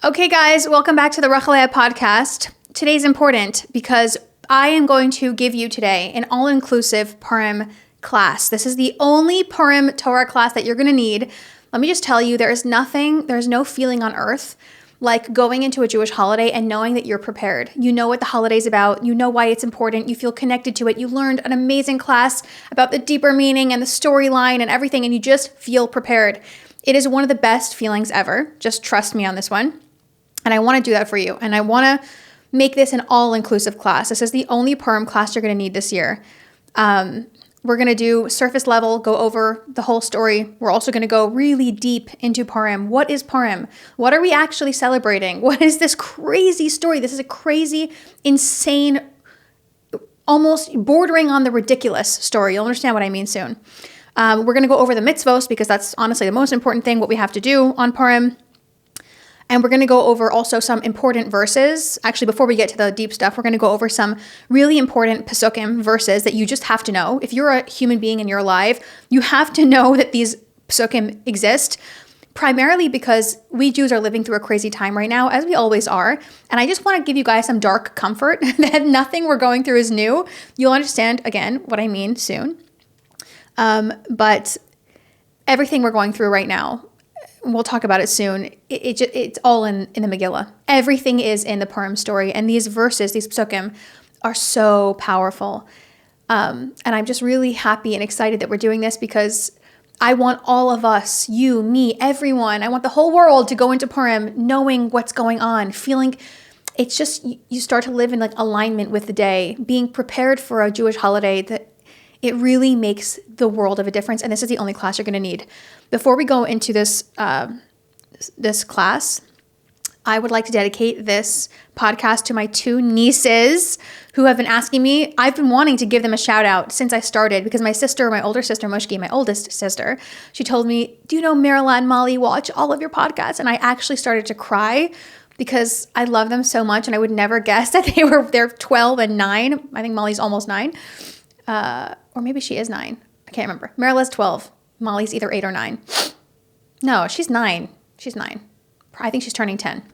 Okay, guys, welcome back to the Rachalea podcast. Today's important because I am going to give you today an all-inclusive Purim class. This is the only Purim Torah class that you're going to need. Let me just tell you, there's no feeling on earth like going into a Jewish holiday and knowing that you're prepared. You know what the holiday's about. You know why it's important. You feel connected to it. You learned an amazing class about the deeper meaning and the storyline and everything, and you just feel prepared. It is one of the best feelings ever. Just trust me on this one. And I want to do that for you. And I want to make this an all-inclusive class. This is the only Purim class you're going to need this year. We're going to do surface level, go over the whole story. We're also going to go really deep into Purim. What is Purim? What are we actually celebrating? What is this crazy story? This is a crazy, insane, almost bordering on the ridiculous story. You'll understand what I mean soon. We're going to go over the mitzvos because that's honestly the most important thing, what we have to do on Purim. And we're going to go over also some important verses. Actually, before we get to the deep stuff, we're going to go over some really important Pesukim verses that you just have to know. If you're a human being and you're alive, you have to know that these Pesukim exist, primarily because we Jews are living through a crazy time right now, as we always are. And I just want to give you guys some dark comfort that nothing we're going through is new. You'll understand, again, what I mean soon. But everything we're going through right now, we'll talk about it soon. It's all in the Megillah. Everything is in the Purim story. And these verses, these psukim, are so powerful. And I'm just really happy and excited that we're doing this because I want all of us, you, me, everyone, I want the whole world to go into Purim knowing what's going on, feeling it's just, you start to live in like alignment with the day, being prepared for a Jewish holiday that it really makes the world of a difference. And this is the only class you're going to need. Before we go into this class, I would like to dedicate this podcast to my two nieces who have been asking me. I've been wanting to give them a shout out since I started because my older sister, Mushki, my oldest sister, she told me, do you know Marilla and Molly watch all of your podcasts? And I actually started to cry because I love them so much and I would never guess that they're 12 and 9. I think Molly's almost 9. Or maybe she is 9. I can't remember. Marilla's 12. Molly's either 8 or 9. No, she's 9. She's 9. I think she's turning 10.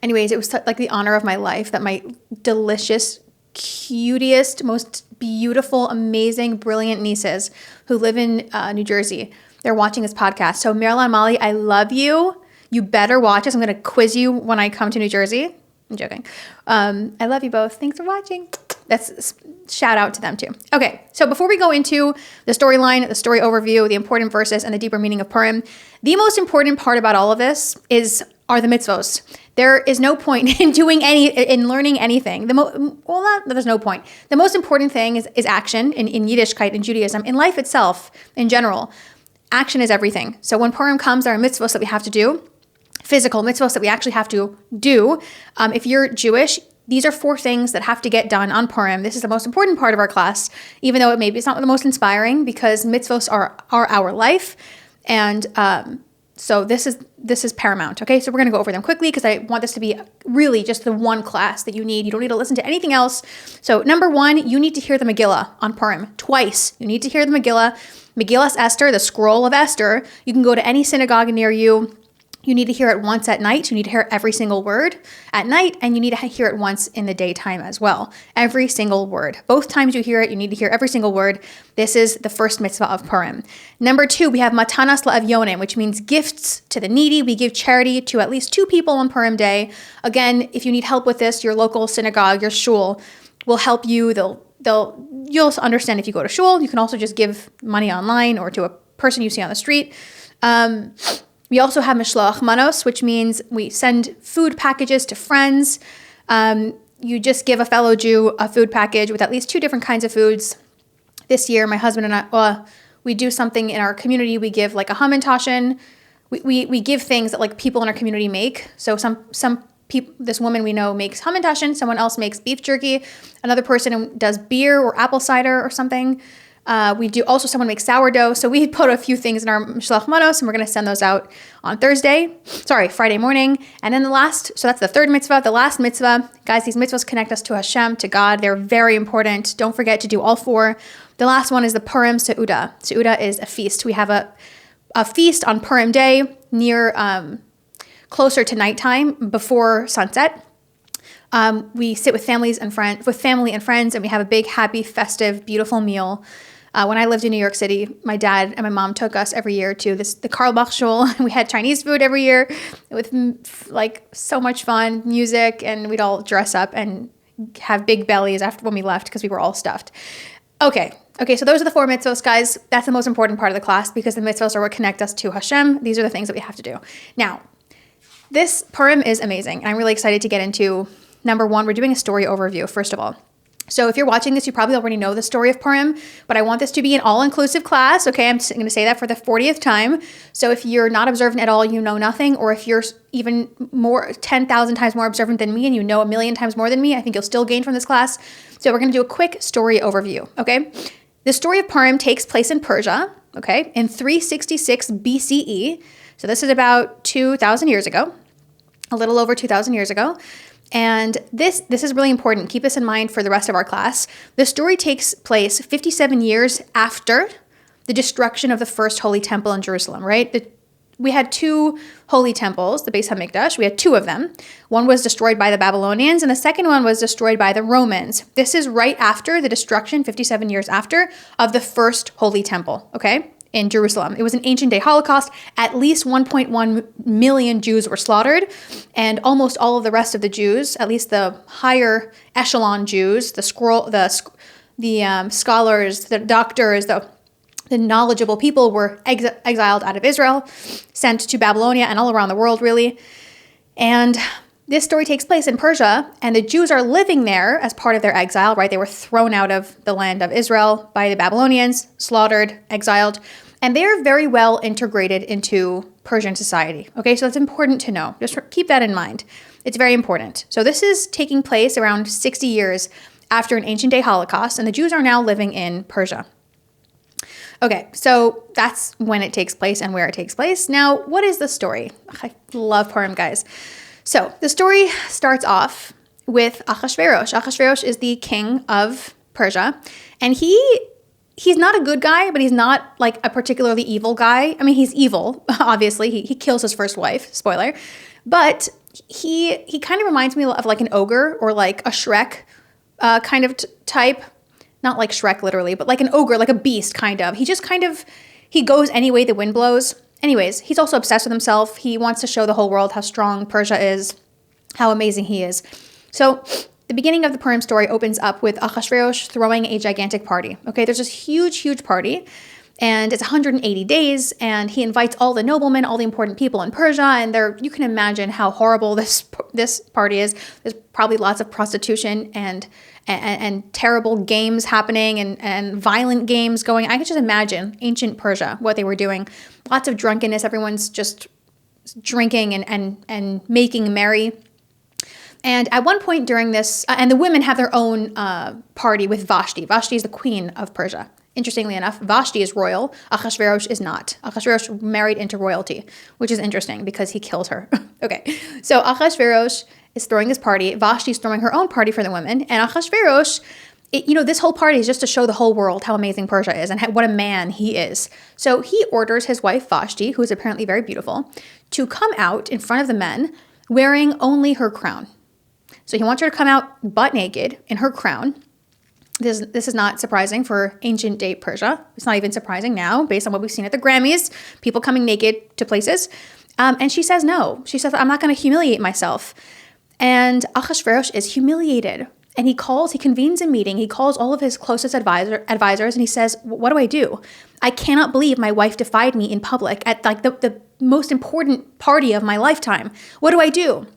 Anyways, it was like the honor of my life that my delicious, cutest, most beautiful, amazing, brilliant nieces who live in New Jersey, they're watching this podcast. So Marilla and Molly, I love you. You better watch us. I'm going to quiz you when I come to New Jersey. I'm joking. I love you both. Thanks for watching. That's shout out to them too. Okay, so before we go into the storyline, the story overview, the important verses, and the deeper meaning of Purim, the most important part about all of this are the mitzvos. There is no point in learning anything. There's no point. The most important thing is action in Yiddishkeit, in Judaism, in life itself, in general. Action is everything. So when Purim comes, there are mitzvos that we have to do, physical mitzvos that we actually have to do. If you're Jewish, these are 4 things that have to get done on Purim. This is the most important part of our class, even though it's not the most inspiring because mitzvos are our life. And so this is paramount. Okay, so we're going to go over them quickly because I want this to be really just the one class that you need. You don't need to listen to anything else. So number 1, you need to hear the Megillah on Purim twice. You need to hear the Megillah. Megillas Esther, the scroll of Esther. You can go to any synagogue near you. You need to hear it once at night. You need to hear every single word at night, and you need to hear it once in the daytime as well. Every single word. Both times you hear it, you need to hear every single word. This is the first mitzvah of Purim. Number 2, we have matanas la'avyonim, which means gifts to the needy. We give charity to at least 2 people on Purim day. Again, if you need help with this, your local synagogue, your shul will help you. You'll understand if you go to shul. You can also just give money online or to a person you see on the street. We also have mishloach manos, which means we send food packages to friends. You just give a fellow Jew a food package with at least 2 different kinds of foods. This year, my husband and I, we do something in our community. We give like a hamantashen. We give things that like people in our community make. So some people, this woman we know makes hamantashen. Someone else makes beef jerky. Another person does beer or apple cider or something. Someone makes sourdough. So we put a few things in our mishloach manos and we're going to send those out on Friday morning. And then so that's the 3rd mitzvah. The last mitzvah, guys, these mitzvahs connect us to Hashem, to God. They're very important. Don't forget to do all 4. The last one is the Purim Seudah. Seudah is a feast. We have a feast on Purim day near closer to nighttime before sunset. We sit with family and friends, and we have a big, happy, festive, beautiful meal. When I lived in New York City, my dad and my mom took us every year to the Karlbach Shul. We had Chinese food every year with like so much fun, music, and we'd all dress up and have big bellies after when we left because we were all stuffed. Okay, so those are the 4 mitzvos, guys. That's the most important part of the class because the mitzvos are what connect us to Hashem. These are the things that we have to do. Now, this Purim is amazing, and I'm really excited to get into. Number 1, we're doing a story overview, first of all. So if you're watching this, you probably already know the story of Purim, but I want this to be an all-inclusive class, okay? I'm going to say that for the 40th time. So if you're not observant at all, you know nothing, or if you're even more, 10,000 times more observant than me and you know a million times more than me, I think you'll still gain from this class. So we're going to do a quick story overview, okay? The story of Purim takes place in Persia, okay, in 366 BCE. So this is about 2,000 years ago, a little over 2,000 years ago. And this is really important. Keep this in mind for the rest of our class. The story takes place 57 years after the destruction of the first holy temple in Jerusalem, right? We had 2 holy temples, the Beis HaMikdash. We had 2 of them. One was destroyed by the Babylonians, and the second one was destroyed by the Romans. This is right after the destruction, 57 years after, of the first holy temple, okay, in Jerusalem. It was an ancient day Holocaust. At least 1.1 million Jews were slaughtered, and almost all of the rest of the Jews, at least the higher echelon Jews, the scholars, the doctors, the knowledgeable people were exiled out of Israel, sent to Babylonia and all around the world, really. And this story takes place in Persia, and the Jews are living there as part of their exile, right? They were thrown out of the land of Israel by the Babylonians, slaughtered, exiled, and they are very well integrated into Persian society. Okay, so it's important to know. Just keep that in mind. It's very important. So this is taking place around 60 years after an ancient day Holocaust, and the Jews are now living in Persia. Okay, so that's when it takes place and where it takes place. Now, what is the story? I love Purim, guys. So the story starts off with Achashverosh. Achashverosh is the king of Persia, and he's not a good guy, but he's not like a particularly evil guy. I mean, he's evil, obviously. He kills his first wife, spoiler. But he kind of reminds me of like an ogre or like a Shrek kind of type. Not like Shrek literally, but like an ogre, like a beast kind of. He goes any way the wind blows. Anyways, he's also obsessed with himself. He wants to show the whole world how strong Persia is, how amazing he is. So the beginning of the Purim story opens up with Achashverosh throwing a gigantic party. Okay, there's this huge, huge party, and it's 180 days, and he invites all the noblemen, all the important people in Persia, and you can imagine how horrible this party is. There's probably lots of prostitution and terrible games happening and violent games going. I could just imagine ancient Persia, what they were doing. Lots of drunkenness. Everyone's just drinking and making merry. And at one point during this, and the women have their own party with Vashti. Vashti is the queen of Persia. Interestingly enough, Vashti is royal. Achashverosh is not. Achashverosh married into royalty, which is interesting because he killed her. Okay, so Achashverosh is throwing this party. Vashti is throwing her own party for the women. And Achashverosh, this whole party is just to show the whole world how amazing Persia is and what a man he is. So he orders his wife Vashti, who is apparently very beautiful, to come out in front of the men wearing only her crown. So he wants her to come out butt naked in her crown. This is not surprising for ancient day Persia. It's not even surprising now based on what we've seen at the Grammys, people coming naked to places. And she says no. She says, I'm not going to humiliate myself. And Achashverosh is humiliated. And he convenes a meeting. He calls all of his closest advisors and he says, what do I do? I cannot believe my wife defied me in public at like the most important party of my lifetime. What do I do?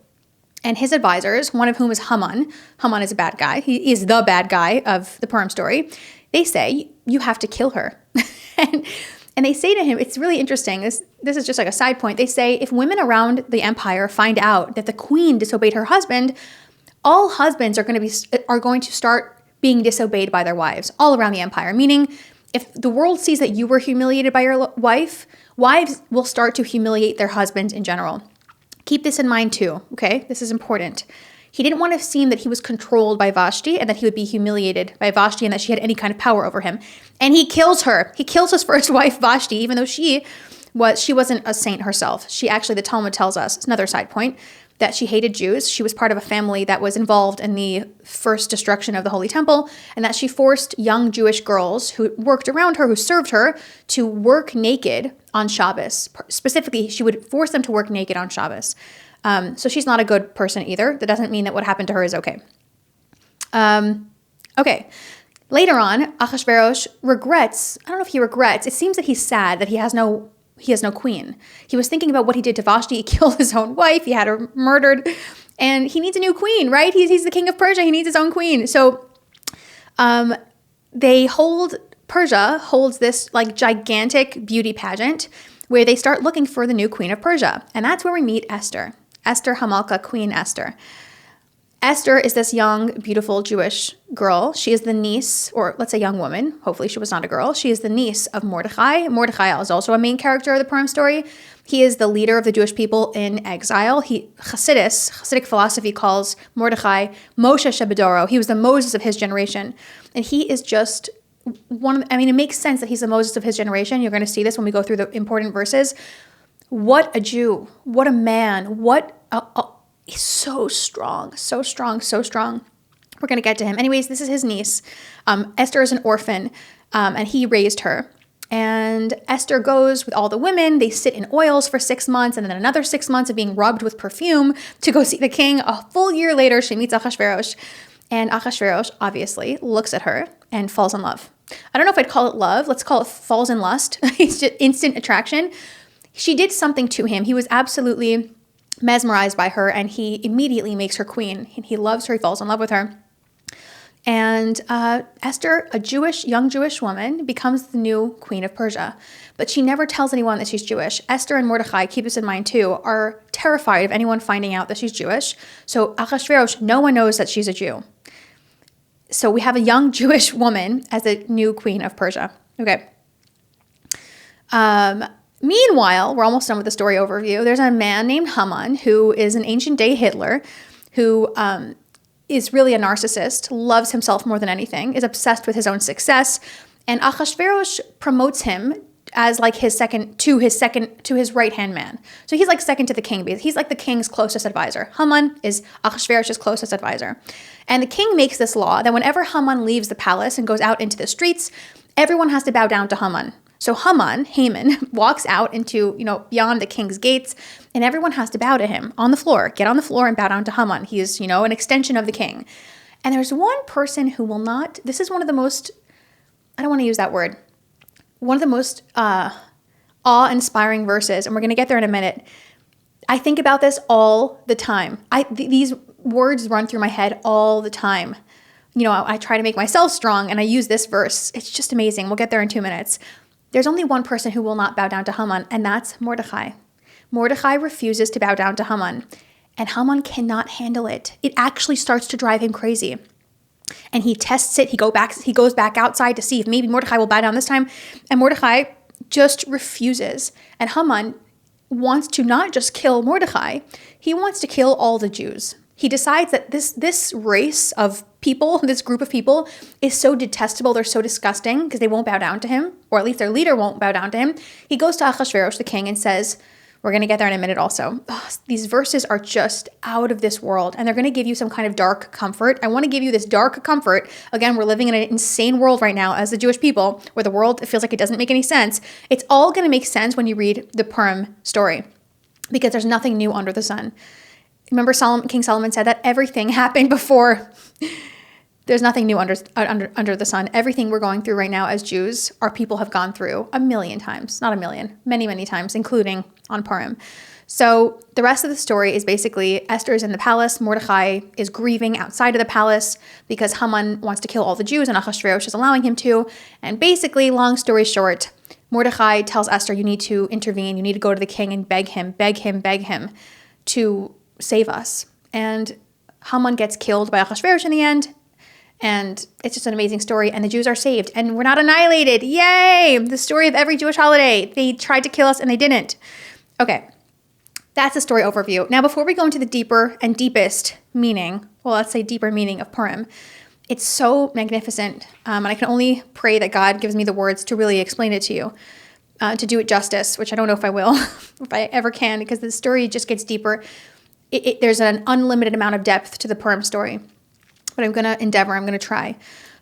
And his advisors, one of whom is Haman. Haman is a bad guy. He is the bad guy of the Purim story. They say, you have to kill her. and they say to him, it's really interesting. This is just like a side point. They say, if women around the empire find out that the queen disobeyed her husband, all husbands are going to start being disobeyed by their wives all around the empire. Meaning, if the world sees that you were humiliated by your wife, wives will start to humiliate their husbands in general. Keep this in mind too, okay? This is important. He didn't want to seem that he was controlled by Vashti and that he would be humiliated by Vashti and that she had any kind of power over him. And he kills her. He kills his first wife, Vashti, even though she she wasn't a saint herself. She actually, the Talmud tells us, it's another side point, that she hated Jews. She was part of a family that was involved in the first destruction of the Holy Temple, and that she forced young Jewish girls who worked around her, who served her, to work naked on Shabbos. Specifically, she would force them to work naked on Shabbos. So she's not a good person either. That doesn't mean that what happened to her is okay. Okay. Later on, Achashverosh regrets, I don't know if he regrets, it seems that he's sad that he has no queen. He was thinking about what he did to Vashti. He killed his own wife. He had her murdered. And he needs a new queen, right? He's the king of Persia. He needs his own queen. So Persia holds this like gigantic beauty pageant where they start looking for the new queen of Persia. And that's where we meet Esther. Esther Hamalka, Queen Esther. Esther is this young, beautiful Jewish girl. She is the niece, or let's say young woman. Hopefully she was not a girl. She is the niece of Mordechai. Mordechai is also a main character of the Purim story. He is the leader of the Jewish people in exile. Hasidic philosophy calls Mordechai Moshe Shebedoro. He was the Moses of his generation. And he is just it makes sense that he's the Moses of his generation. You're going to see this when we go through the important verses. What a Jew. What a man. He's so strong, so strong, so strong. We're going to get to him. Anyways, this is his niece. Esther is an orphan, and he raised her. And Esther goes with all the women. They sit in oils for 6 months, and then another 6 months of being rubbed with perfume to go see the king. A full year later, she meets Achashverosh. And Achashverosh, obviously, looks at her and falls in love. I don't know if I'd call it love. Let's call it falls in lust. It's just instant attraction. She did something to him. He was absolutely mesmerized by her, and he immediately makes her queen. He loves her. He falls in love with her. And Esther, a young Jewish woman, becomes the new queen of Persia. But she never tells anyone that she's Jewish. Esther and Mordechai, keep this in mind too, are terrified of anyone finding out that she's Jewish. So Achashverosh, no one knows that she's a Jew. So we have a young Jewish woman as the new queen of Persia. Okay. Meanwhile, we're almost done with the story overview. There's a man named Haman who is an ancient day Hitler who is really a narcissist, loves himself more than anything, is obsessed with his own success, and Achashverosh promotes him as like his right-hand man. So he's like second to the king. He's like the king's closest advisor. Haman is Achashverosh's closest advisor. And the king makes this law that whenever Haman leaves the palace and goes out into the streets, everyone has to bow down to Haman. So Haman, walks out into, beyond the king's gates, and everyone has to bow to him on the floor. Get on the floor and bow down to Haman. He is, an extension of the king. And there's one person who will not, this is one of the most, I don't want to use that word, one of the most awe-inspiring verses, and we're going to get there in a minute. I think about this all the time. These words run through my head all the time. I try to make myself strong, and I use this verse. It's just amazing. We'll get there in 2 minutes. There's only one person who will not bow down to Haman, and that's Mordechai. Mordechai refuses to bow down to Haman, and Haman cannot handle it. It actually starts to drive him crazy. And he tests it. He goes back outside to see if maybe Mordechai will bow down this time, and Mordechai just refuses. And Haman wants to not just kill Mordechai, he wants to kill all the Jews. He decides that this race of people, this group of people, is so detestable, they're so disgusting because they won't bow down to him, or at least their leader won't bow down to him. He goes to Achashverosh, the king, and says, we're going to get there in a minute also. These verses are just out of this world, and they're going to give you some kind of dark comfort. I want to give you this dark comfort. Again, we're living in an insane world right now as the Jewish people, where the world feels like it doesn't make any sense. It's all going to make sense when you read the Purim story, because there's nothing new under the sun. Remember, King Solomon said that everything happened before. There's nothing new under the sun. Everything we're going through right now as Jews, our people have gone through a million times. Not a million, many, many times, including on Purim. So the rest of the story is basically Esther is in the palace. Mordechai is grieving outside of the palace because Haman wants to kill all the Jews and Achashverosh is allowing him to. And basically, long story short, Mordechai tells Esther, you need to intervene. You need to go to the king and beg him to save us. And Haman gets killed by Achashverosh in the end. And it's just an amazing story. And the Jews are saved. And we're not annihilated. Yay! The story of every Jewish holiday. They tried to kill us and they didn't. Okay. That's the story overview. Now, before we go into the deeper and deepest meaning, well, let's say deeper meaning of Purim, it's so magnificent. And I can only pray that God gives me the words to really explain it to you. to do it justice, which I don't know if I will, if I ever can, because the story just gets deeper. There's an unlimited amount of depth to the Purim story, but I'm going to try.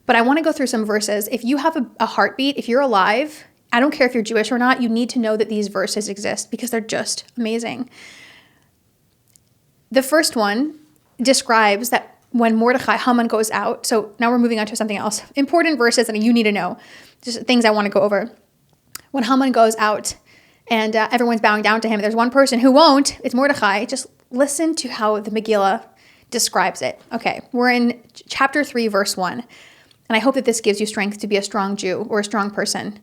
But I want to go through some verses. If you have a heartbeat, if you're alive, I don't care if you're Jewish or not, you need to know that these verses exist because they're just amazing. The first one describes that when Mordechai, Haman goes out. So now we're moving on to something else. Important verses that you need to know. Just things I want to go over. When Haman goes out and everyone's bowing down to him, there's one person who won't. It's Mordechai. Just listen to how the Megillah describes it. Okay, we're in chapter 3, verse 1. And I hope that this gives you strength to be a strong Jew or a strong person.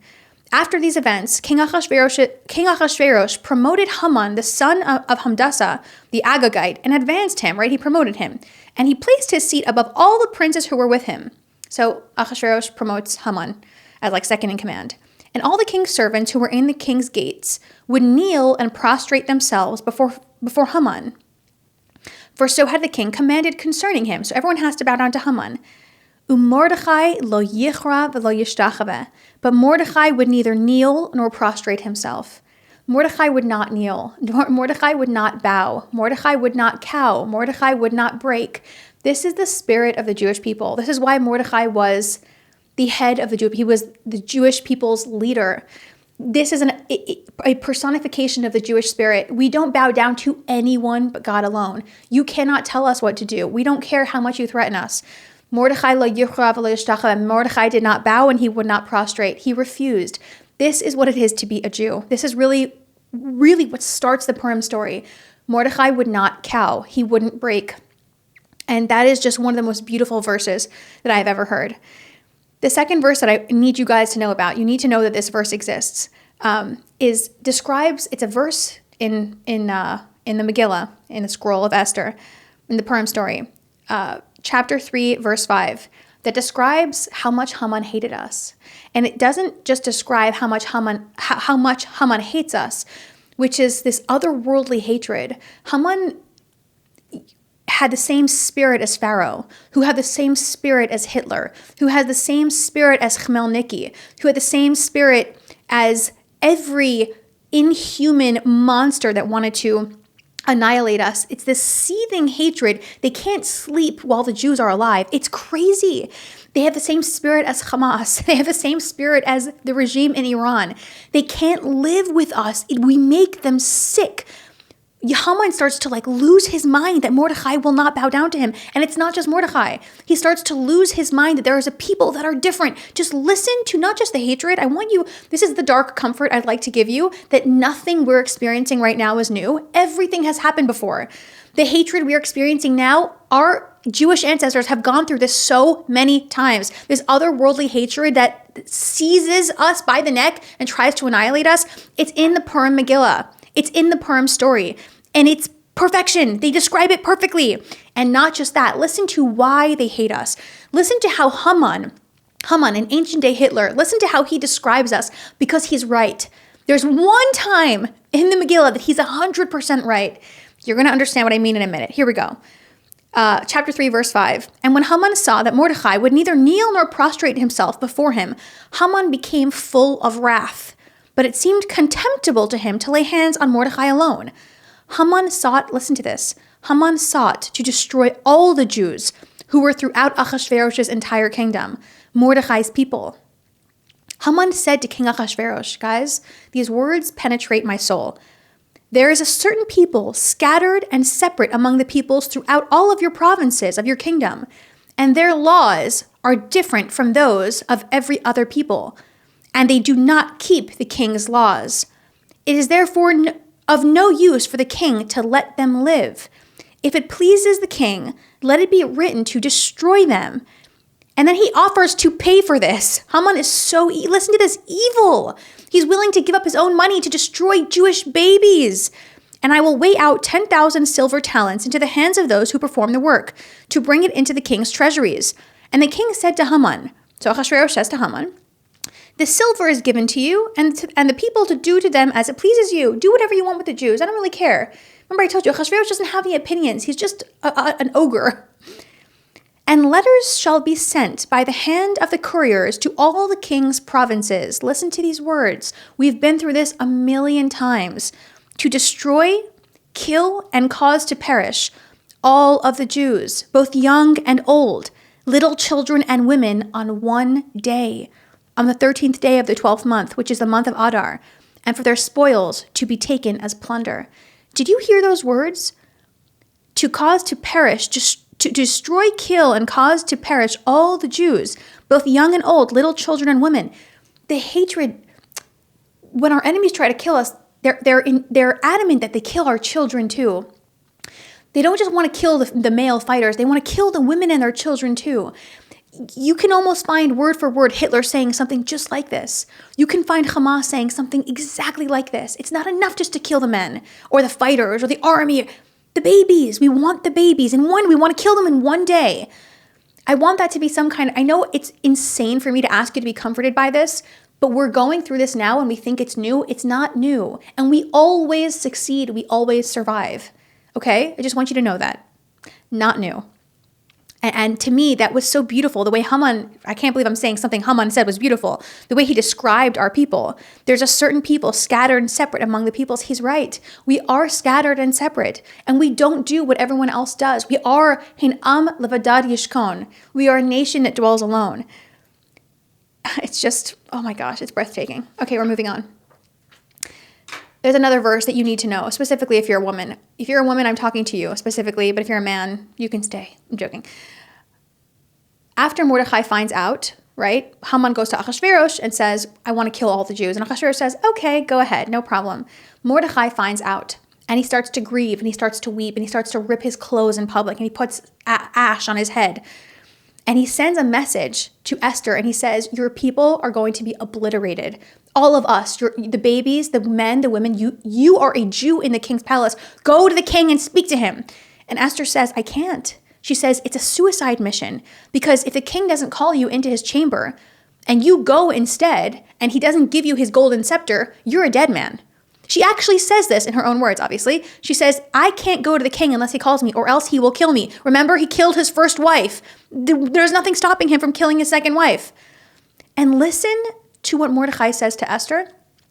After these events, King Achashverosh promoted Haman, the son of Hamdasa, the Agagite, and advanced him, right? He promoted him. And he placed his seat above all the princes who were with him. So Achashverosh promotes Haman as like second in command. And all the king's servants who were in the king's gates would kneel and prostrate themselves before Haman. For so had the king commanded concerning him. So everyone has to bow down to Haman. Mordechai lo yichra v'lo yishtachave. But Mordechai would neither kneel nor prostrate himself. Mordechai would not kneel. Mordechai would not bow. Mordechai would not cow. Mordechai would not break. This is the spirit of the Jewish people. This is why Mordechai was the head of the Jew. He was the Jewish people's leader. This is a personification of the Jewish spirit. We don't bow down to anyone but God alone. You cannot tell us what to do. We don't care how much you threaten us. Mordechai lo yichra v'lo yishtachave. Mordechai did not bow and he would not prostrate. He refused. This is what it is to be a Jew. This is really, really what starts the Purim story. Mordechai would not cow. He wouldn't break. And that is just one of the most beautiful verses that I've ever heard. The second verse that I need you guys to know about, you need to know that this verse exists, it's a verse in the Megillah, in the scroll of Esther, in the Purim story, chapter 3, verse 5, that describes how much Haman hated us. And it doesn't just describe how much Haman hates us, which is this otherworldly hatred. Haman had the same spirit as Pharaoh, who had the same spirit as Hitler, who had the same spirit as Khmelnytsky, who had the same spirit as every inhuman monster that wanted to annihilate us. It's this seething hatred. They can't sleep while the Jews are alive. It's crazy. They have the same spirit as Hamas. They have the same spirit as the regime in Iran. They can't live with us. We make them sick. Haman starts to lose his mind that Mordechai will not bow down to him. And it's not just Mordechai. He starts to lose his mind that there is a people that are different. Just listen to not just the hatred. This is the dark comfort I'd like to give you, that nothing we're experiencing right now is new. Everything has happened before. The hatred we are experiencing now, our Jewish ancestors have gone through this so many times. This otherworldly hatred that seizes us by the neck and tries to annihilate us. It's in the Purim Megillah. It's in the Purim story. And it's perfection. They describe it perfectly. And not just that. Listen to why they hate us. Listen to how Haman, an ancient day Hitler, listen to how he describes us, because he's right. There's one time in the Megillah that he's 100% right. You're going to understand what I mean in a minute. Here we go. Chapter 3, verse 5. And when Haman saw that Mordechai would neither kneel nor prostrate himself before him, Haman became full of wrath. But it seemed contemptible to him to lay hands on Mordechai alone. Haman sought, listen to this, Haman sought to destroy all the Jews who were throughout Achashverosh's entire kingdom, Mordechai's people. Haman said to King Achashverosh, guys, these words penetrate my soul. There is a certain people scattered and separate among the peoples throughout all of your provinces of your kingdom, and their laws are different from those of every other people, and they do not keep the king's laws. It is therefore of no use for the king to let them live. If it pleases the king, let it be written to destroy them. And then he offers to pay for this. Haman is listen to this, evil. He's willing to give up his own money to destroy Jewish babies. And I will weigh out 10,000 silver talents into the hands of those who perform the work, to bring it into the king's treasuries. And the king said to Haman, so Ahasuerus says to Haman, the silver is given to you and the people to do to them as it pleases you. Do whatever you want with the Jews. I don't really care. Remember I told you, Ahasuerus doesn't have any opinions. He's just an ogre. And letters shall be sent by the hand of the couriers to all the king's provinces. Listen to these words. We've been through this a million times. To destroy, kill, and cause to perish all of the Jews, both young and old, little children and women, on one day, on the 13th day of the 12th month, which is the month of Adar, and for their spoils to be taken as plunder. Did you hear those words? To cause to perish, to destroy, kill, and cause to perish all the Jews, both young and old, little children and women. The hatred, when our enemies try to kill us, they're adamant that they kill our children too. They don't just want to kill the male fighters. They want to kill the women and their children too. You can almost find word for word Hitler saying something just like this. You can find Hamas saying something exactly like this. It's not enough just to kill the men or the fighters or the army. The babies. We want the babies. We want to kill them in one day. I want that to be some kind of, I know it's insane for me to ask you to be comforted by this, but we're going through this now and we think it's new. It's not new. And we always succeed. We always survive. Okay? I just want you to know that. Not new. And to me, that was so beautiful. The way Haman, I can't believe I'm saying something Haman said was beautiful. The way he described our people. There's a certain people scattered and separate among the peoples. He's right. We are scattered and separate. And we don't do what everyone else does. We are hin am levadad yishkon. We are a nation that dwells alone. It's just, oh my gosh, it's breathtaking. Okay, we're moving on. There's another verse that you need to know, specifically if you're a woman. If you're a woman, I'm talking to you specifically, but if you're a man, you can stay. I'm joking. After Mordechai finds out, right, Haman goes to Achashverosh and says, I want to kill all the Jews. And Achashverosh says, okay, go ahead, no problem. Mordechai finds out, and he starts to grieve, and he starts to weep, and he starts to rip his clothes in public, and he puts ash on his head. And he sends a message to Esther, and he says, your people are going to be obliterated. All of us, the babies, the men, the women, you are a Jew in the king's palace. Go to the king and speak to him. And Esther says, I can't. She says, it's a suicide mission, because if the king doesn't call you into his chamber and you go instead and he doesn't give you his golden scepter, you're a dead man. She actually says this in her own words, obviously. She says, I can't go to the king unless he calls me, or else he will kill me. Remember, he killed his first wife. There's nothing stopping him from killing his second wife. And listen to what Mordechai says to Esther.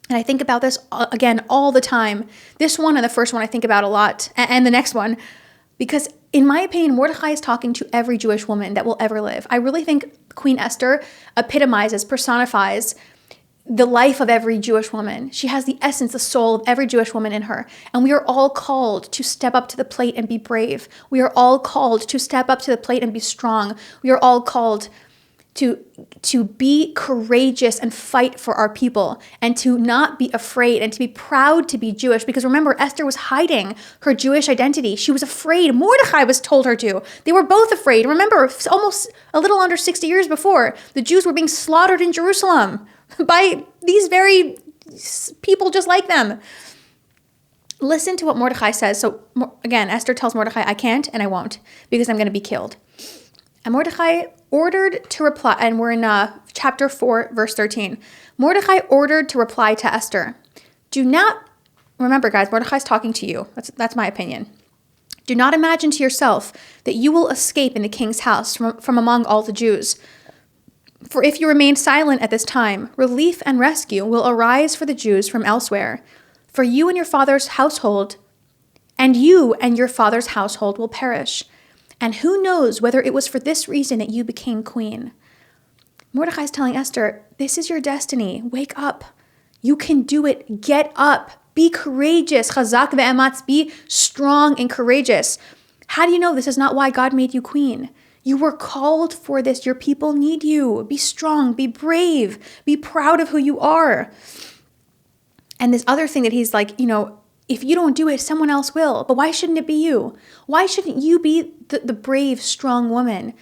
And I think about this, again, all the time. This one and the first one I think about a lot, and the next one. Because in my opinion, Mordechai is talking to every Jewish woman that will ever live. I really think Queen Esther epitomizes, personifies the life of every Jewish woman. She has the essence, the soul of every Jewish woman in her. And we are all called to step up to the plate and be brave. We are all called to step up to the plate and be strong. We are all called to be courageous and fight for our people, and to not be afraid, and to be proud to be Jewish. Because remember, Esther was hiding her Jewish identity. She was afraid. Mordechai was told her to. They were both afraid. Remember, almost a little under 60 years before, the Jews were being slaughtered in Jerusalem by these very people just like them. Listen to what Mordechai says. So again, Esther tells Mordechai, I can't and I won't, because I'm going to be killed. And Mordechai ordered to reply, and we're in chapter 4, verse 13. Mordechai ordered to reply to Esther. Do not, remember guys, Mordechai's talking to you. That's my opinion. Do not imagine to yourself that you will escape in the king's house from among all the Jews. For if you remain silent at this time, relief and rescue will arise for the Jews from elsewhere. For you and your father's household, and you and your father's household will perish. And who knows whether it was for this reason that you became queen. Mordechai is telling Esther, this is your destiny. Wake up. You can do it. Get up. Be courageous. Chazak ve'ematz. Be strong and courageous. How do you know this is not why God made you queen? You were called for this. Your people need you. Be strong. Be brave. Be proud of who you are. And this other thing that he's like, if you don't do it, someone else will. But why shouldn't it be you? Why shouldn't you be the brave, strong woman,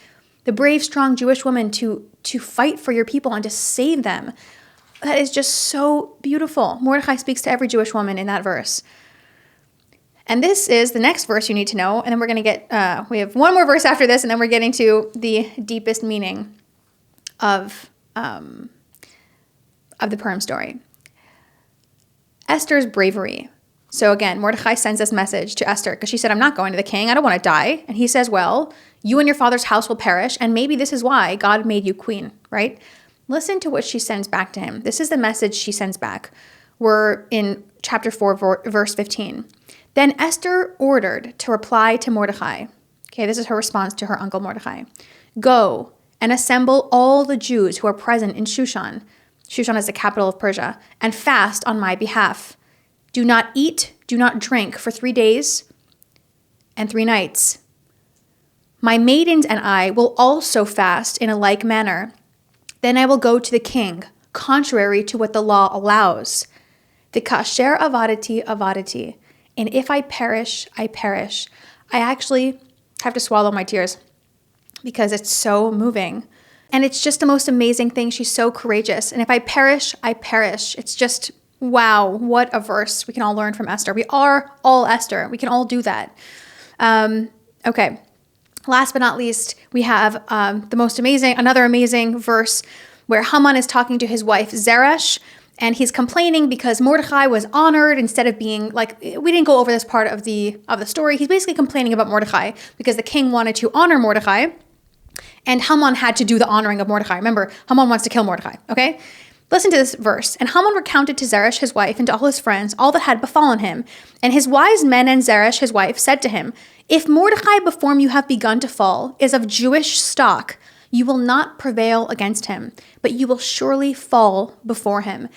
the brave, strong Jewish woman to fight for your people and to save them? That is just so beautiful. Mordechai speaks to every Jewish woman in that verse. And this is the next verse you need to know. And then we're going to get, we have one more verse after this, and then we're getting to the deepest meaning of the Purim story. Esther's bravery. So again, Mordecai sends this message to Esther because she said, I'm not going to the king. I don't want to die. And he says, well, you and your father's house will perish. And maybe this is why God made you queen, right? Listen to what she sends back to him. This is the message she sends back. We're in chapter 4, verse 15. Then Esther ordered to reply to Mordecai. Okay, this is her response to her uncle Mordecai. Go and assemble all the Jews who are present in Shushan. Shushan is the capital of Persia, and fast on my behalf. Do not eat, do not drink for 3 days and 3 nights. My maidens and I will also fast in a like manner. Then I will go to the king, contrary to what the law allows. The kasher avadati avadati. And if I perish, I perish. I actually have to swallow my tears because it's so moving. And it's just the most amazing thing. She's so courageous. And if I perish, I perish. It's just, wow, what a verse we can all learn from Esther. We are all Esther. We can all do that. Okay. Last but not least, we have another amazing verse where Haman is talking to his wife Zeresh, and he's complaining because Mordecai was honored instead of being like, we didn't go over this part of the story. He's basically complaining about Mordecai because the king wanted to honor Mordecai, and Haman had to do the honoring of Mordecai. Remember, Haman wants to kill Mordecai, okay? Listen to this verse. And Haman recounted to Zeresh, his wife, and to all his friends, all that had befallen him. And his wise men and Zeresh, his wife, said to him, if Mordecai, before whom you have begun to fall, is of Jewish stock, you will not prevail against him, but you will surely fall before him.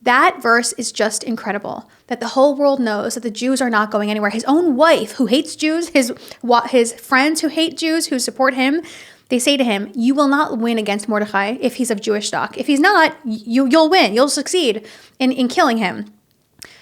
That verse is just incredible, that the whole world knows that the Jews are not going anywhere. His own wife, who hates Jews, his friends who hate Jews, who support him, they say to him, you will not win against Mordecai if he's of Jewish stock. If he's not, you'll win. You'll succeed in killing him.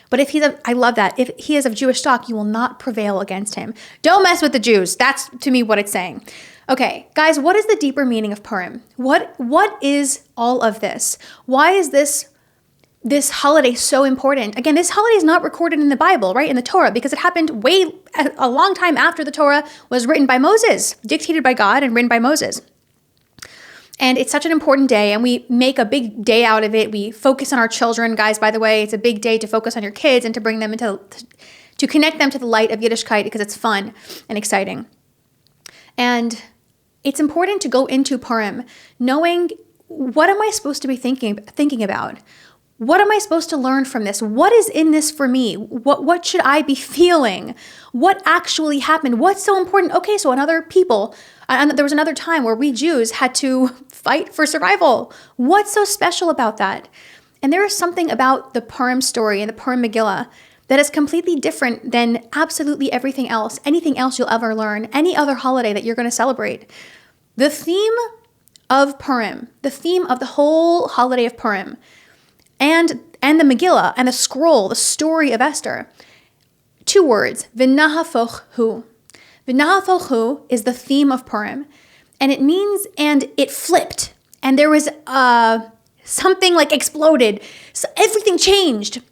But if I love that. If he is of Jewish stock, you will not prevail against him. Don't mess with the Jews. That's, to me, what it's saying. Okay, guys, what is the deeper meaning of Purim? What is all of this? Why is this holiday so important? Again, this holiday is not recorded in the Bible, right? In the Torah, because it happened a long time after the Torah was written by Moses, dictated by God and written by Moses. And it's such an important day, and we make a big day out of it. We focus on our children. Guys, by the way, it's a big day to focus on your kids and to bring them to connect them to the light of Yiddishkeit because it's fun and exciting. And it's important to go into Purim knowing, what am I supposed to be thinking about? What am I supposed to learn from this? What is in this for me? What should I be feeling? What actually happened? What's so important? Okay, so there was another time where we Jews had to fight for survival. What's so special about that? And there is something about the Purim story and the Purim Megillah that is completely different than absolutely everything else, anything else you'll ever learn, any other holiday that you're going to celebrate. The theme of Purim, the theme of the whole holiday of Purim, and the Megillah and the scroll, the story of Esther. 2 words, v'nahafoch hu. V'nahafoch hu is the theme of Purim, and it means, and it flipped, and there was something like exploded. So everything changed.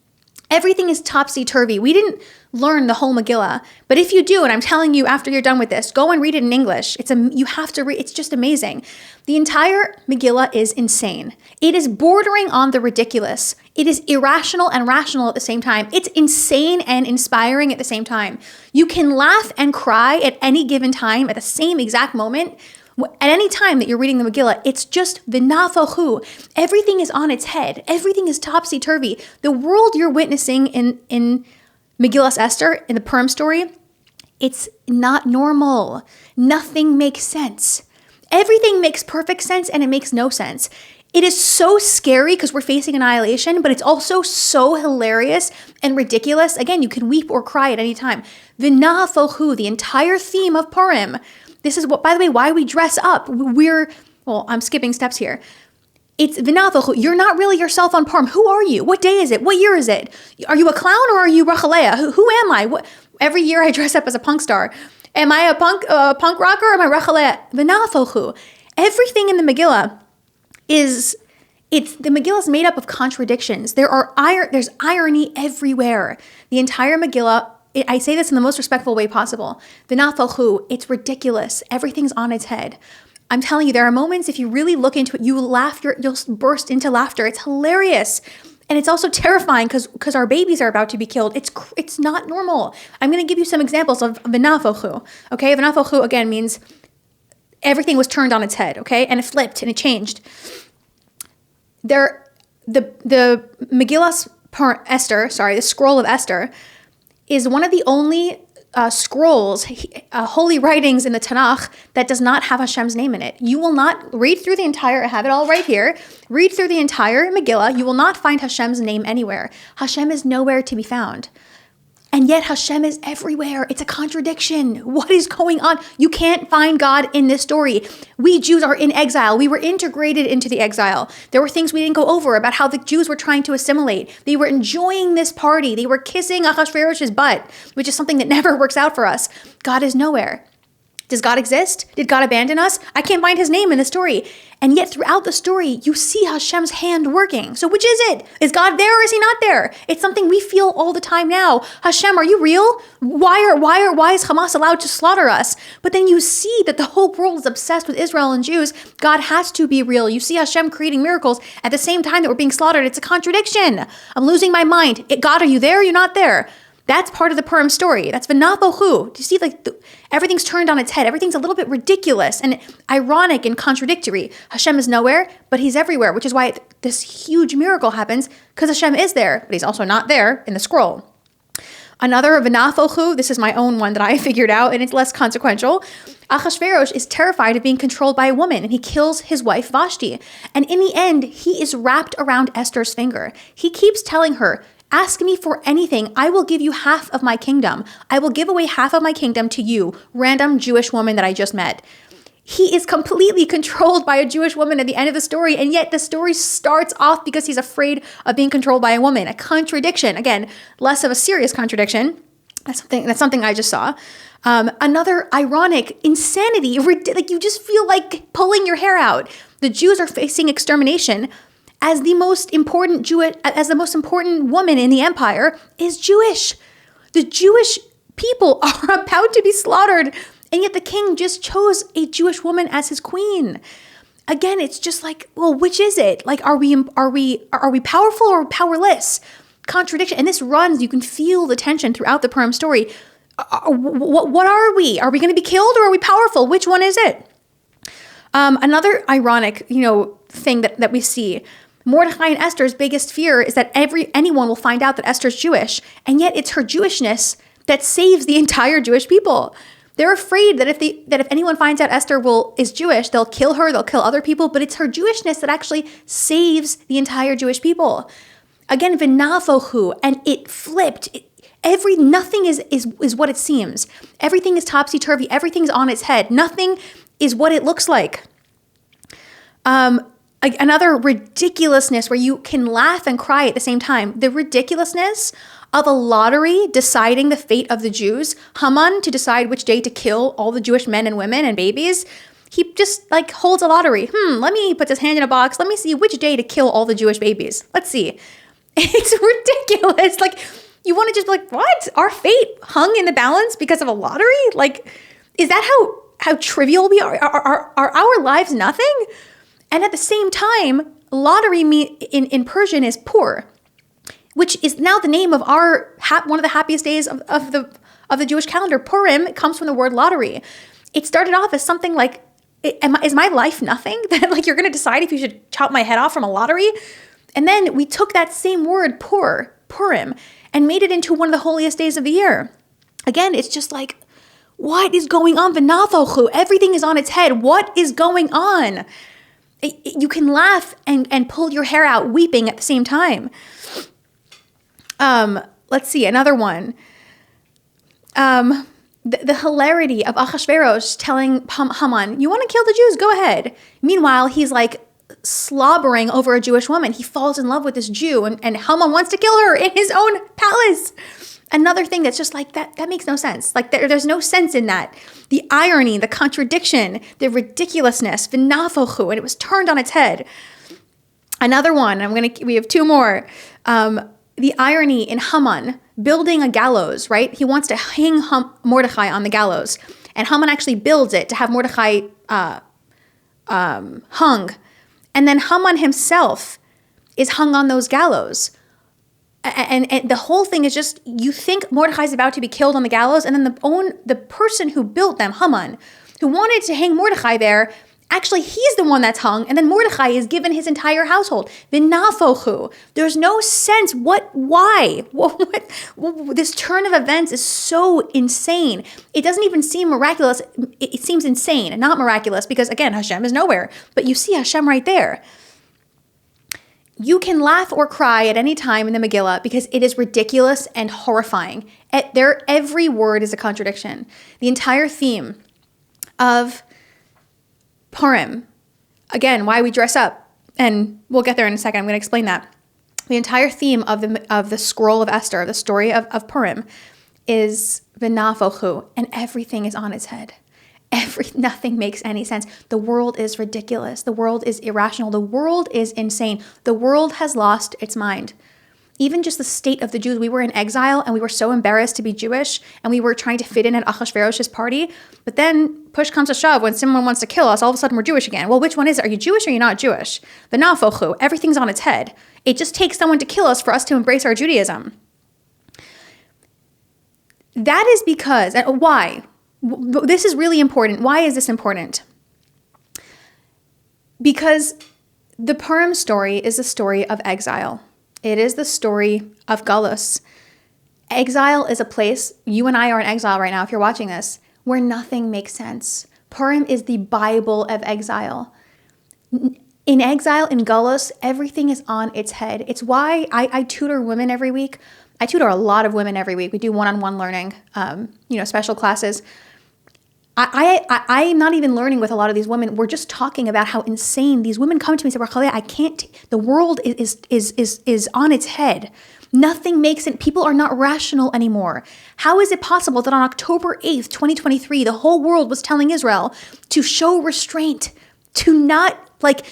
Everything is topsy-turvy. We didn't learn the whole Megillah, but if you do, and I'm telling you after you're done with this, go and read it in English. You have to read. It's just amazing. The entire Megillah is insane. It is bordering on the ridiculous. It is irrational and rational at the same time. It's insane and inspiring at the same time. You can laugh and cry at any given time at the same exact moment. At any time that you're reading the Megillah, it's just v'nafochu. Everything is on its head. Everything is topsy-turvy. The world you're witnessing in Megillas Esther, in the Purim story, it's not normal. Nothing makes sense. Everything makes perfect sense and it makes no sense. It is so scary because we're facing annihilation, but it's also so hilarious and ridiculous. Again, you can weep or cry at any time. V'nafochu, the entire theme of Purim. This is, by the way, why we dress up. I'm skipping steps here. It's v'nafochu. You're not really yourself on Purim. Who are you? What day is it? What year is it? Are you a clown or are you Rachalea? Who am I? Every year I dress up as a punk star. Am I a punk rocker or am I Rachalea? V'nafochu. Everything in the Megillah the Megillah is made up of contradictions. There's irony everywhere. The entire Megillah, I say this in the most respectful way possible. V'nafochu, it's ridiculous. Everything's on its head. I'm telling you, there are moments, if you really look into it, you'll burst into laughter. It's hilarious. And it's also terrifying because our babies are about to be killed. It's not normal. I'm going to give you some examples of v'nafochu. Okay, v'nafochu again means everything was turned on its head. Okay, and it flipped and it changed. The Megillas Esther, the scroll of Esther, is one of the only scrolls, holy writings in the Tanakh that does not have Hashem's name in it. You will not read through the entire, I have it all right here, read through the entire Megillah, you will not find Hashem's name anywhere. Hashem is nowhere to be found. And yet Hashem is everywhere. It's a contradiction. What is going on? You can't find God in this story. We Jews are in exile. We were integrated into the exile. There were things we didn't go over about how the Jews were trying to assimilate. They were enjoying this party. They were kissing Achashverosh's butt, which is something that never works out for us. God is nowhere. Does God exist? Did God abandon us? I can't find his name in the story. And yet throughout the story, you see Hashem's hand working. So which is it? Is God there or is he not there? It's something we feel all the time now. Hashem, are you real? Why is Hamas allowed to slaughter us? But then you see that the whole world is obsessed with Israel and Jews. God has to be real. You see Hashem creating miracles at the same time that we're being slaughtered. It's a contradiction. I'm losing my mind. God, are you there or you're not there? That's part of the Purim story. That's v'nafochu. Do you see, everything's turned on its head. Everything's a little bit ridiculous and ironic and contradictory. Hashem is nowhere, but he's everywhere, which is why this huge miracle happens, because Hashem is there, but he's also not there in the scroll. Another v'nafochu, this is my own one that I figured out, and it's less consequential. Achashverosh is terrified of being controlled by a woman, and he kills his wife Vashti. And in the end, he is wrapped around Esther's finger. He keeps telling her, ask me for anything. I will give you half of my kingdom. I will give away half of my kingdom to you, random Jewish woman that I just met. He is completely controlled by a Jewish woman at the end of the story, and yet the story starts off because he's afraid of being controlled by a woman. A contradiction. Again, less of a serious contradiction. That's something I just saw. Another ironic insanity. You just feel like pulling your hair out. The Jews are facing extermination. As the most important woman in the empire is Jewish. The Jewish people are about to be slaughtered, and yet the king just chose a Jewish woman as his queen. Again, it's just which is it? Are we powerful or powerless? Contradiction. And this runs, you can feel the tension throughout the Purim story. What are we? Are we going to be killed or are we powerful? Which one is it? Another ironic, thing that we see. Mordechai and Esther's biggest fear is that anyone will find out that Esther's Jewish, and yet it's her Jewishness that saves the entire Jewish people. They're afraid that if anyone finds out Esther is Jewish, they'll kill her, they'll kill other people, but it's her Jewishness that actually saves the entire Jewish people. Again, v'nafochu, and it flipped. Nothing is what it seems. Everything is topsy-turvy. Everything's on its head. Nothing is what it looks like. Another ridiculousness where you can laugh and cry at the same time. The ridiculousness of a lottery deciding the fate of the Jews. Haman to decide which day to kill all the Jewish men and women and babies. He just holds a lottery. Let me put his hand in a box. Let me see which day to kill all the Jewish babies. Let's see. It's ridiculous. You want to just be like, what? Our fate hung in the balance because of a lottery? Is that how trivial we are? Are our lives nothing? And at the same time, lottery in Persian is pur, which is now the name of one of the happiest days of the Jewish calendar. Purim comes from the word lottery. It started off as something like, is my life nothing? That you're going to decide if you should chop my head off from a lottery? And then we took that same word, Purim, and made it into one of the holiest days of the year. Again, it's just what is going on? V'nafochu, everything is on its head. What is going on? You can laugh and pull your hair out weeping at the same time. Let's see, another one. The hilarity of Achashverosh telling Haman, you want to kill the Jews? Go ahead. Meanwhile, he's slobbering over a Jewish woman. He falls in love with this Jew and Haman wants to kill her in his own palace. Another thing that's just that makes no sense. There's no sense in that. The irony, the contradiction, the ridiculousness, v'nafochu, and it was turned on its head. Another one, we have two more. The irony in Haman building a gallows, right? He wants to hang Mordechai on the gallows. And Haman actually builds it to have Mordechai hung. And then Haman himself is hung on those gallows. And the whole thing is just, you think Mordechai is about to be killed on the gallows, and then the person who built them, Haman, who wanted to hang Mordechai there, actually he's the one that's hung, and then Mordechai is given his entire household. V'nafochu. There's no sense. Why? This turn of events is so insane. It doesn't even seem miraculous. It seems insane and not miraculous because, again, Hashem is nowhere. But you see Hashem right there. You can laugh or cry at any time in the Megillah because it is ridiculous and horrifying. Every word is a contradiction. The entire theme of Purim, again, why we dress up, and we'll get there in a second. I'm going to explain that. The entire theme of the scroll of Esther, the story of Purim, is v'nafochu, and everything is on its head. Nothing makes any sense. The world is ridiculous. The world is irrational. The world is insane. The world has lost its mind. Even just the state of the Jews. We were in exile and we were so embarrassed to be Jewish and we were trying to fit in at Achashverosh's party. But then push comes to shove. When someone wants to kill us, all of a sudden we're Jewish again. Well, which one is it? Are you Jewish or are you not Jewish? V'nafochu. Everything's on its head. It just takes someone to kill us for us to embrace our Judaism. That is because, and why? This is really important. Why is this important? Because the Purim story is a story of exile. It is the story of Galus. Exile is a place, you and I are in exile right now if you're watching this, where nothing makes sense. Purim is the Bible of exile. In exile, in Galus, everything is on its head. It's why I tutor women every week. I tutor a lot of women every week. We do one-on-one learning, special classes. I'm not even learning with a lot of these women. We're just talking about how insane these women come to me and say, Rachalea, I can't, the world is on its head. Nothing makes sense. People are not rational anymore. How is it possible that on October 8th, 2023, the whole world was telling Israel to show restraint, to not, like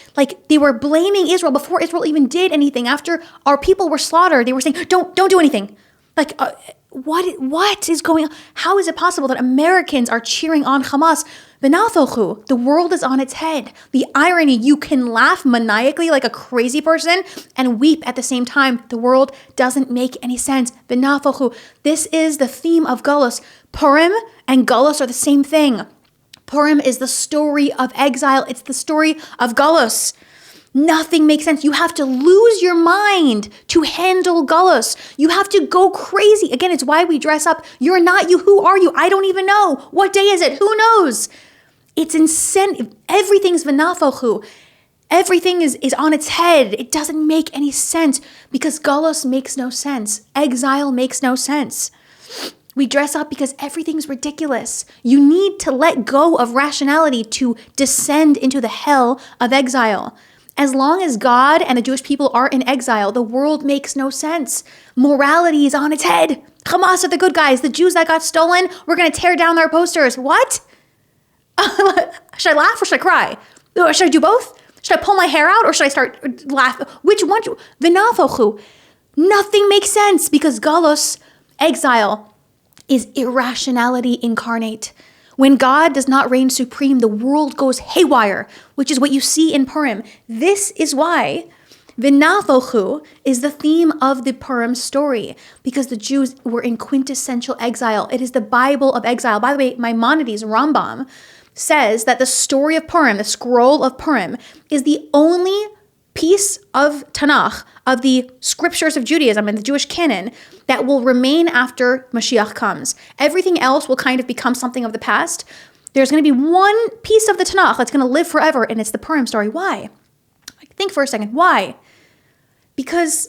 they were blaming Israel before Israel even did anything. After our people were slaughtered, they were saying, don't do anything. What is going on? How is it possible that Americans are cheering on Hamas? V'nafochu, the world is on its head. The irony, you can laugh maniacally like a crazy person and weep at the same time. The world doesn't make any sense. V'nafochu, this is the theme of Galus. Purim and Galus are the same thing. Purim is the story of exile. It's the story of Galus. Nothing makes sense. You have to lose your mind to handle Galus. You have to go crazy. Again, it's why we dress up. You're not you. Who are you? I don't even know. What day is it? Who knows? It's insane. Everything's v'nafochu. Everything is on its head. It doesn't make any sense because Galus makes no sense. Exile makes no sense. We dress up because everything's ridiculous. You need to let go of rationality to descend into the hell of exile. As long as God and the Jewish people are in exile, the world makes no sense. Morality is on its head. Hamas are the good guys. The Jews that got stolen, we're going to tear down their posters. What? Should I laugh or should I cry? Or should I do both? Should I pull my hair out or should I start laughing? Which one? V'nafochu. Nothing makes sense because Galus, exile, is irrationality incarnate. When God does not reign supreme, the world goes haywire, which is what you see in Purim. This is why v'nafochu is the theme of the Purim story, because the Jews were in quintessential exile. It is the Bible of exile. By the way, Maimonides, Rambam, says that the story of Purim, the scroll of Purim, is the only piece of Tanakh, of the scriptures of Judaism and the Jewish canon, that will remain after Mashiach comes. Everything else will kind of become something of the past. There's going to be one piece of the Tanakh that's going to live forever, and it's the Purim story. Why? Think for a second. Why? Because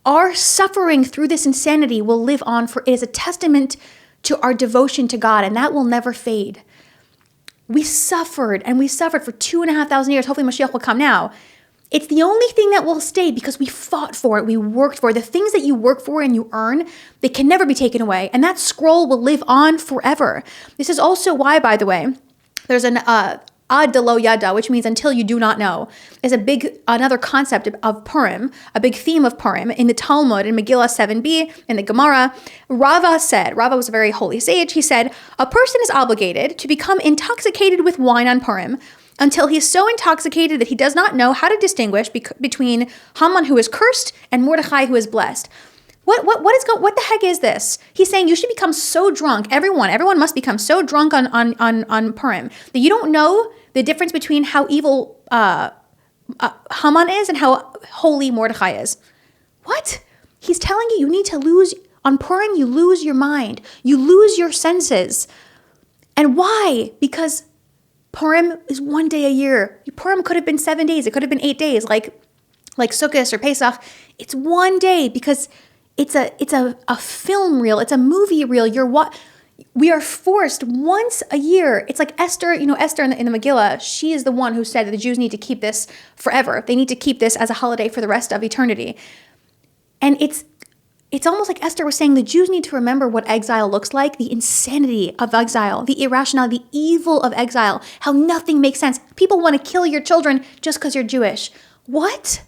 our suffering through this insanity will live on, for it is a testament to our devotion to God, and that will never fade. We suffered for 2,500 years. Hopefully Mashiach will come now. It's the only thing that will stay because we fought for it. We worked for it. The things that you work for and you earn, they can never be taken away. And that scroll will live on forever. This is also why, by the way, there's an ad delo yada, which means until you do not know, is another concept of Purim, a big theme of Purim in the Talmud, in Megillah 7b, in the Gemara. Rava was a very holy sage, he said, a person is obligated to become intoxicated with wine on Purim until he's so intoxicated that he does not know how to distinguish between Haman, who is cursed, and Mordecai, who is blessed. What the heck is this? He's saying you should become so drunk. Everyone must become so drunk on Purim that you don't know the difference between how evil Haman is and how holy Mordecai is. What? He's telling you need to lose, on Purim, you lose your mind. You lose your senses. And why? Because Purim is one day a year. Purim could have been 7 days. It could have been 8 days, like Sukkot or Pesach. It's one day because it's a film reel. It's a movie reel. We are forced once a year. It's like Esther, Esther in the Megillah, she is the one who said that the Jews need to keep this forever. They need to keep this as a holiday for the rest of eternity. And it's almost like Esther was saying the Jews need to remember what exile looks like, the insanity of exile, the irrationality, the evil of exile, how nothing makes sense. People want to kill your children just because you're Jewish. What?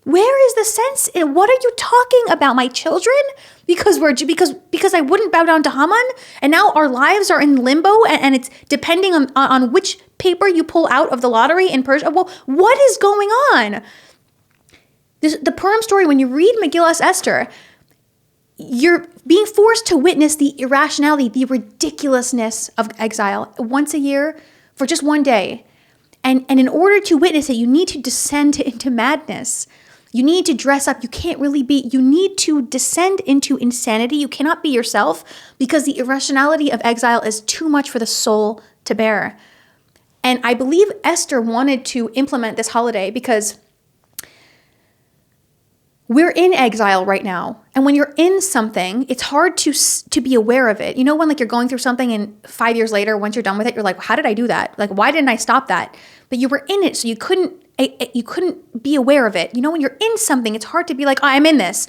Where is the sense in what are you talking about, my children? Because I wouldn't bow down to Haman, and now our lives are in limbo, and it's depending on which paper you pull out of the lottery in Persia. Well, what is going on? The Purim story, when you read Megillas Esther, you're being forced to witness the irrationality, the ridiculousness of exile once a year for just one day. And in order to witness it, you need to descend into madness. You need to dress up. You need to descend into insanity. You cannot be yourself because the irrationality of exile is too much for the soul to bear. And I believe Esther wanted to implement this holiday because we're in exile right now. And when you're in something, it's hard to be aware of it. You know, when you're going through something and 5 years later, once you're done with it, you're like, how did I do that? Why didn't I stop that? But you were in it, so you couldn't be aware of it. You know, when you're in something, it's hard to be like, oh, I'm in this.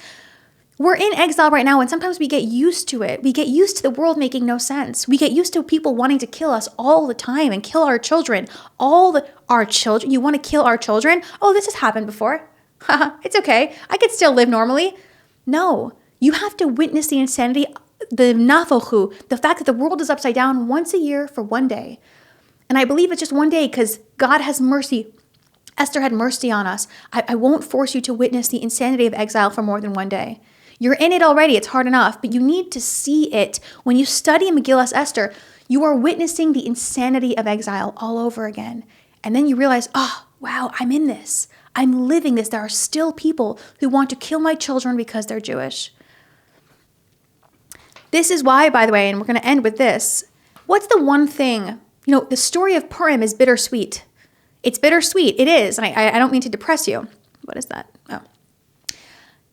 We're in exile right now, and sometimes we get used to it. We get used to the world making no sense. We get used to people wanting to kill us all the time and kill our children. Our children. You want to kill our children? Oh, this has happened before. It's okay. I could still live normally. No, you have to witness the insanity, the nafochu, the fact that the world is upside down once a year for one day. And I believe it's just one day because God has mercy. Esther had mercy on us. I won't force you to witness the insanity of exile for more than one day. You're in it already. It's hard enough, but you need to see it. When you study Megillas Esther, you are witnessing the insanity of exile all over again. And then you realize, oh, wow, I'm in this. I'm living this. There are still people who want to kill my children because they're Jewish. This is why, by the way, and we're going to end with this. What's the one thing, the story of Purim is bittersweet. It's bittersweet. It is. And I don't mean to depress you. What is that? Oh.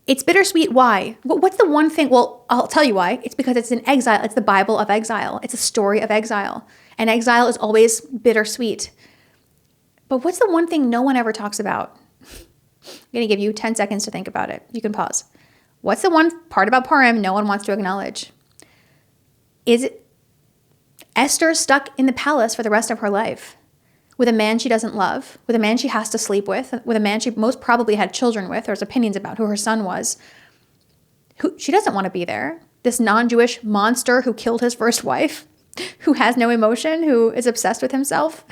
It's bittersweet. Why? What's the one thing? Well, I'll tell you why. It's because it's an exile. It's the Bible of exile. It's a story of exile. And exile is always bittersweet. But what's the one thing no one ever talks about? I'm going to give you 10 seconds to think about it. You can pause. What's the one part about Purim no one wants to acknowledge? Is it Esther stuck in the palace for the rest of her life with a man she doesn't love, with a man she has to sleep with a man she most probably had children with, or has opinions about who her son was, who she doesn't want to be there. This non-Jewish monster who killed his first wife, who has no emotion, who is obsessed with himself,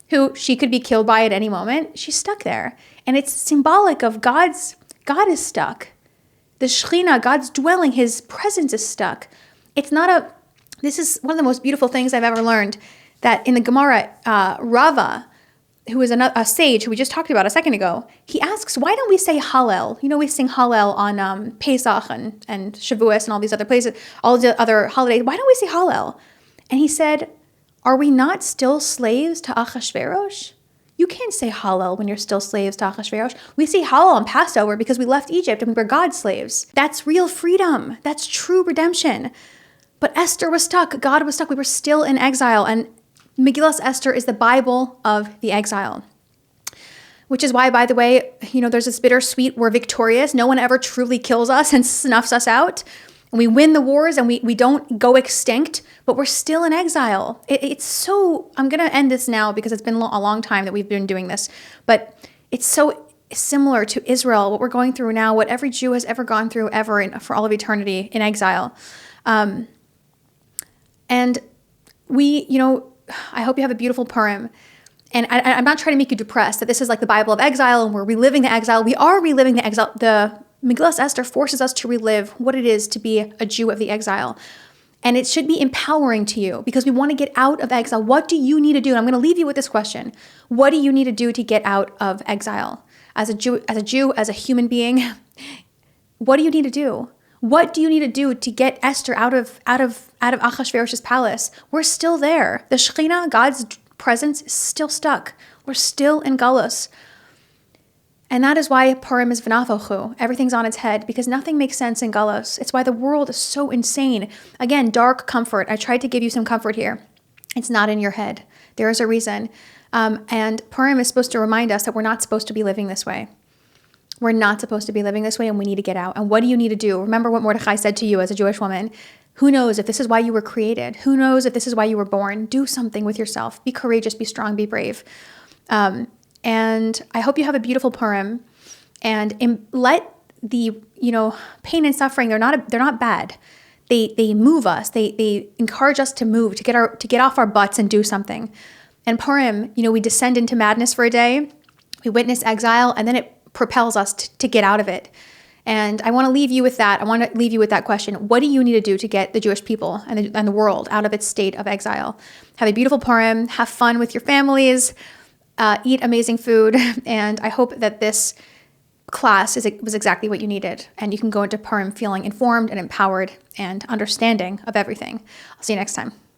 who she could be killed by at any moment. She's stuck there. And it's symbolic of God is stuck. The Shekhinah, God's dwelling, his presence is stuck. This is one of the most beautiful things I've ever learned, that in the Gemara, Rava, who is a sage who we just talked about a second ago, he asks, why don't we say Hallel? We sing Hallel on Pesach and Shavuos and all these other places, all the other holidays. Why don't we say Hallel? And he said, are we not still slaves to Achashverosh? You can't say Hallel when you're still slaves to Achashverosh. We say Hallel on Passover because we left Egypt and we were God's slaves. That's real freedom. That's true redemption. But Esther was stuck. God was stuck. We were still in exile. And Megillas Esther is the Bible of the exile. Which is why, by the way, there's this bittersweet, we're victorious. No one ever truly kills us and snuffs us out. And we win the wars and we don't go extinct, but we're still in exile. I'm going to end this now because it's been a long time that we've been doing this, but it's so similar to Israel, what we're going through now, what every Jew has ever gone through for all of eternity in exile. And I hope you have a beautiful Purim. And I'm not trying to make you depressed that this is like the Bible of exile and we're reliving the exile. We are reliving the exile. The Megillas Esther forces us to relive what it is to be a Jew of the exile. And it should be empowering to you because we want to get out of exile. What do you need to do? And I'm going to leave you with this question. What do you need to do to get out of exile? As a Jew, as a human being, what do you need to do? What do you need to do to get Esther out of Achashverosh's palace? We're still there. The Shekhinah, God's presence, is still stuck. We're still in Galus. And that is why Purim is v'nafochu. Everything's on its head because nothing makes sense in Galus. It's why the world is so insane. Again, dark comfort. I tried to give you some comfort here. It's not in your head. There is a reason. And Purim is supposed to remind us that we're not supposed to be living this way. We're not supposed to be living this way and we need to get out. And what do you need to do? Remember what Mordechai said to you as a Jewish woman. Who knows if this is why you were created? Who knows if this is why you were born? Do something with yourself. Be courageous, be strong, be brave. And I hope you have a beautiful Purim. And let the pain and suffering, they're not bad. They move us. They encourage us to move, to get off our butts and do something. And Purim, we descend into madness for a day. We witness exile, and then it propels us to get out of it. And I want to leave you with that. I want to leave you with that question. What do you need to do to get the Jewish people and the world out of its state of exile? Have a beautiful Purim. Have fun with your families. Eat amazing food. And I hope that this class was exactly what you needed. And you can go into Purim feeling informed and empowered and understanding of everything. I'll see you next time.